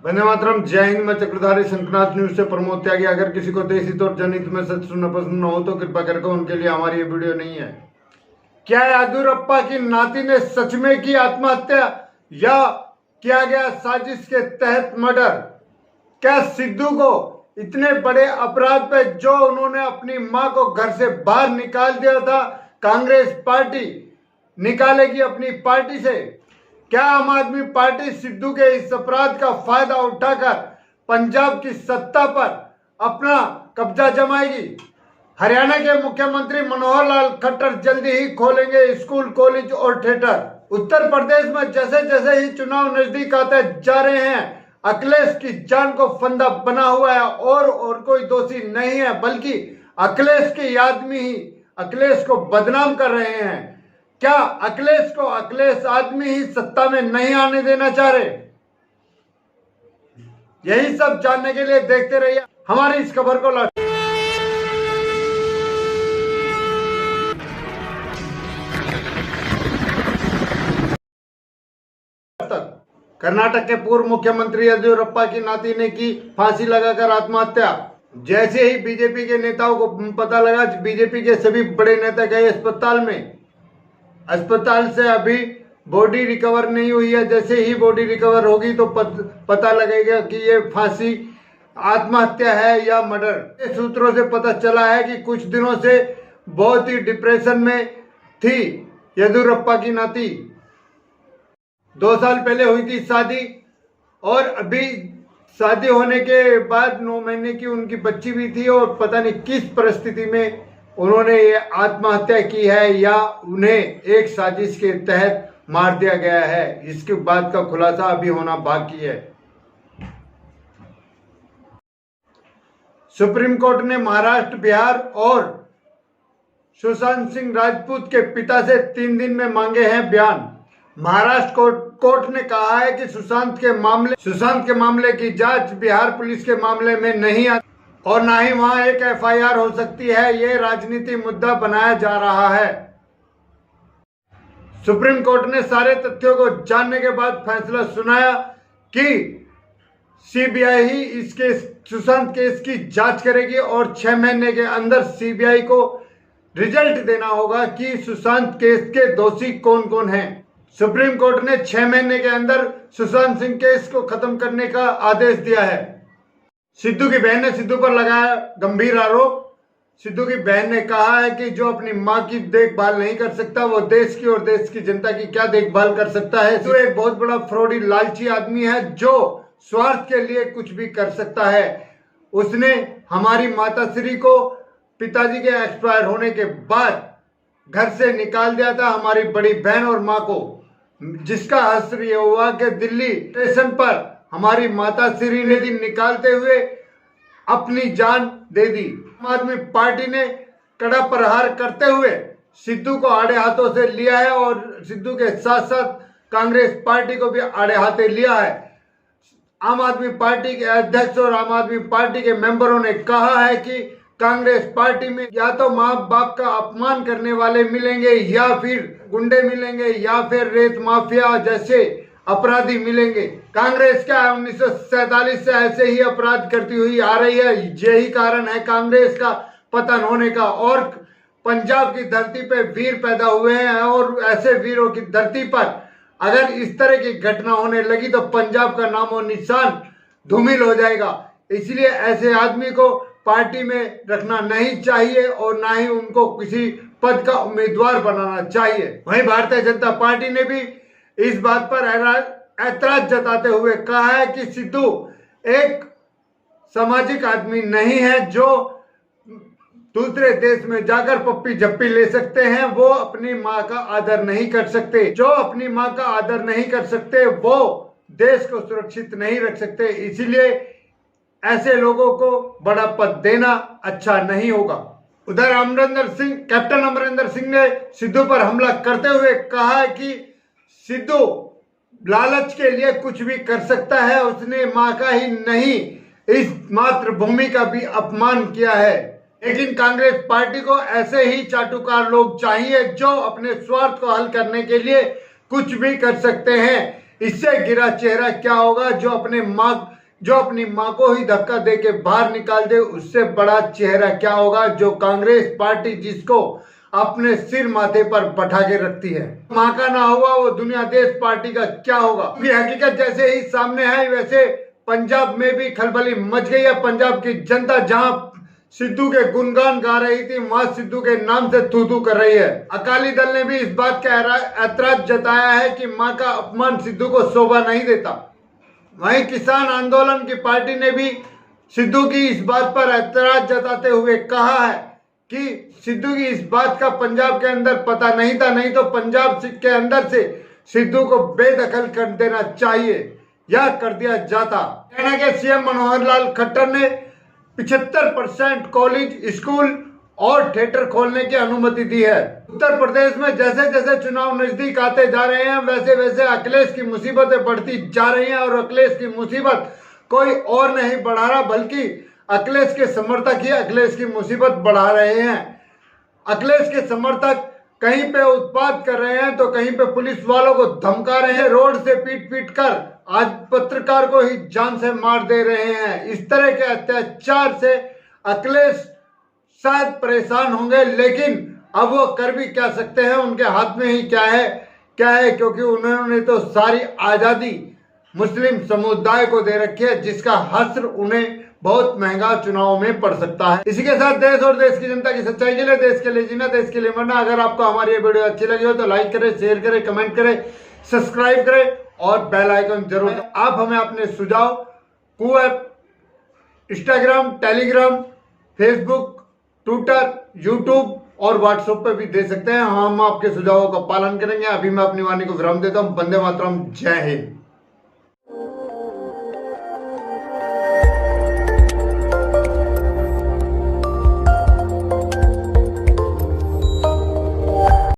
वंदे मातरम। जय हिंद। मैं चक्रधारी शंखनाथ न्यूज से प्रमोद त्यागी। अगर किसी को देश हित और जनहित में सच सुनना पसंद न हो तो कृपया करके उनके लिए हमारी ये वीडियो नहीं है। क्या येदियुरप्पा की नाती ने सच में की आत्महत्या या किया गया साजिश के तहत मर्डर? क्या सिद्धू को इतने बड़े अपराध पे जो उन्होंने अपनी मां को घर से बाहर निकाल दिया था, कांग्रेस पार्टी निकालेगी अपनी पार्टी से? क्या आम आदमी पार्टी सिद्धू के इस अपराध का फायदा उठाकर पंजाब की सत्ता पर अपना कब्जा जमाएगी? हरियाणा के मुख्यमंत्री मनोहर लाल खट्टर जल्दी ही खोलेंगे स्कूल, कॉलेज और थिएटर। उत्तर प्रदेश में जैसे जैसे ही चुनाव नजदीक आते जा रहे हैं, अखिलेश की जान को फंदा बना हुआ है और कोई दोषी नहीं है, बल्कि अखिलेश के आदमी ही अखिलेश को बदनाम कर रहे हैं। क्या अखिलेश को अखिलेश आदमी ही सत्ता में नहीं आने देना चाह रहे? यही सब जानने के लिए देखते रहिए हमारी इस खबर को। कर्नाटक के पूर्व मुख्यमंत्री येदियुरप्पा की नाती ने की फांसी लगाकर आत्महत्या। जैसे ही बीजेपी के नेताओं को पता लगा, बीजेपी के सभी बड़े नेता गए अस्पताल में। अस्पताल से अभी बॉडी रिकवर नहीं हुई है। जैसे ही बॉडी रिकवर होगी तो पता लगेगा कि ये फांसी आत्महत्या है या मर्डर। सूत्रों से पता चला है कि कुछ दिनों से बहुत ही डिप्रेशन में थी येदियुरप्पा की नाती। 2 साल पहले हुई थी शादी और अभी शादी होने के बाद 9 महीने की उनकी बच्ची भी थी और पता नहीं किस परिस्थिति में उन्होंने ये आत्महत्या की है या उन्हें एक साजिश के तहत मार दिया गया है। इसके बाद का खुलासा अभी होना बाकी है। सुप्रीम कोर्ट ने महाराष्ट्र, बिहार और सुशांत सिंह राजपूत के पिता से 3 दिन में मांगे हैं बयान। महाराष्ट्र कोर्ट ने कहा है कि सुशांत के मामले की जांच बिहार पुलिस के मामले में नहीं आती और ना ही वहां एक एफआईआर हो सकती है। ये राजनीति मुद्दा बनाया जा रहा है। सुप्रीम कोर्ट ने सारे तथ्यों को जानने के बाद फैसला सुनाया कि सीबीआई ही इसके सुशांत केस की जांच करेगी और 6 महीने के अंदर सीबीआई को रिजल्ट देना होगा कि सुशांत केस के दोषी कौन कौन हैं। सुप्रीम कोर्ट ने 6 महीने के अंदर सुशांत सिंह केस को खत्म करने का आदेश दिया है। सिद्धू की बहन ने सिद्धू पर लगाया गंभीर आरोप। सिद्धू की बहन ने कहा है कि जो अपनी मां की देखभाल नहीं कर सकता वो देश की और देश की जनता की क्या देखभाल कर सकता है। तो एक बहुत बड़ा फ्रॉडी, लालची आदमी है जो स्वार्थ के लिए कुछ भी कर सकता है। उसने हमारी माताश्री को पिताजी के एक्सपायर होने के बाद घर से निकाल दिया था, हमारी बड़ी बहन और मां को, जिसका असर ये हुआ कि दिल्ली स्टेशन पर हमारी माताश्री ने दिन निकालते हुए अपनी जान दे दी। आम आदमी पार्टी ने कड़ा प्रहार करते हुए सिद्धू को आड़े हाथों से लिया है और सिद्धू के साथ साथ कांग्रेस पार्टी को भी आड़े हाथे लिया है। आम आदमी पार्टी के अध्यक्ष और आम आदमी पार्टी के मेंबरों ने कहा है कि कांग्रेस पार्टी में या तो माँ बाप का अपमान करने वाले मिलेंगे या फिर गुंडे मिलेंगे या फिर रेत माफिया जैसे अपराधी मिलेंगे। कांग्रेस क्या 1947 से ऐसे ही अपराध करती हुई आ रही है। यही कारण है कांग्रेस का पतन होने का। और पंजाब की धरती पे वीर पैदा हुए हैं और ऐसे वीरों की धरती पर अगर इस तरह की घटना होने लगी तो पंजाब का नामो निशान धूमिल हो जाएगा। इसलिए ऐसे आदमी को पार्टी में रखना नहीं चाहिए और ना ही उनको किसी पद का उम्मीदवार बनाना चाहिए। वहीं भारतीय जनता पार्टी ने भी इस बात पर ऐतराज जताते हुए कहा है कि सिद्धू एक सामाजिक आदमी नहीं है जो दूसरे देश में जाकर पप्पी झप्पी ले सकते हैं। वो अपनी मां का आदर नहीं कर सकते। जो अपनी मां का आदर नहीं कर सकते वो देश को सुरक्षित नहीं रख सकते। इसीलिए ऐसे लोगों को बड़ा पद देना अच्छा नहीं होगा। उधर कैप्टन अमरिंदर सिंह ने सिद्धू पर हमला करते हुए कहा है कि सिद्धू लालच के लिए कुछ भी कर सकता है। उसने मां का ही नहीं इस मातृभूमि का भी अपमान किया है। लेकिन कांग्रेस पार्टी को ऐसे ही चाटुकार लोग चाहिए जो अपने स्वार्थ को हल करने के लिए कुछ भी कर सकते हैं। इससे गिरा चेहरा क्या होगा? जो अपनी माँ को ही धक्का दे के बाहर निकाल दे, उससे बड़ा चेहरा क्या होगा? जो कांग्रेस पार्टी जिसको अपने सिर माथे पर बैठा के रखती है, माँ का ना हुआ वो दुनिया देश पार्टी का क्या होगा? ये हकीकत जैसे ही सामने है वैसे पंजाब में भी खलबली मच गई है। पंजाब की जनता जहां सिद्धू के गुणगान गा रही थी, वहां सिद्धू के नाम से थू थू कर रही है। अकाली दल ने भी इस बात का ऐतराज जताया है कि मां का अपमान सिद्धू को शोभा नहीं देता। वहीं किसान आंदोलन की पार्टी ने भी सिद्धू की इस बात पर ऐतराज जताते हुए कहा है कि सिद्धू की इस बात का पंजाब के अंदर पता नहीं था, नहीं तो पंजाब के अंदर से सिद्धू को बेदखल कर देना चाहिए या कर दिया जाता। हरियाणा के सीएम मनोहर लाल खट्टर ने 75% कॉलेज, स्कूल और थिएटर खोलने की अनुमति दी है। उत्तर प्रदेश में जैसे जैसे चुनाव नजदीक आते जा रहे हैं वैसे वैसे अखिलेश की मुसीबतें बढ़ती जा रही हैं, और अखिलेश की मुसीबत कोई और नहीं बढ़ा रहा बल्कि अखिलेश के समर्थक ही अखिलेश की मुसीबत बढ़ा रहे हैं। अखिलेश के समर्थक कहीं पे उत्पात कर रहे हैं तो कहीं पे पुलिस वालों को धमका रहे हैं, रोड से पीट पीट कर आज पत्रकार को ही जान से मार दे रहे हैं। इस तरह के अत्याचार से अखिलेश शायद परेशान होंगे, लेकिन अब वो कर भी क्या सकते हैं, उनके हाथ में ही क्या है, क्योंकि उन्होंने तो सारी आजादी मुस्लिम समुदाय को दे रखी है, जिसका हश्र उन्हें बहुत महंगा चुनाव में पड़ सकता है। इसी के साथ देश और देश की जनता की सच्चाई के लिए, देश के लिए जीना, देश के लिए मरना। अगर आपको हमारी ये वीडियो अच्छी लगी हो तो लाइक करें, शेयर करें, कमेंट करें, सब्सक्राइब करें और बेल आइकन जरूर। आप हमें अपने सुझाव QF, Instagram, Telegram, Facebook, Twitter, YouTube और व्हाट्सएप पे भी दे सकते हैं। हम आपके सुझावों का पालन करेंगे। अभी मैं अपनी वाणी को विराम देता हूँ। वंदे मातरम, जय हिंद।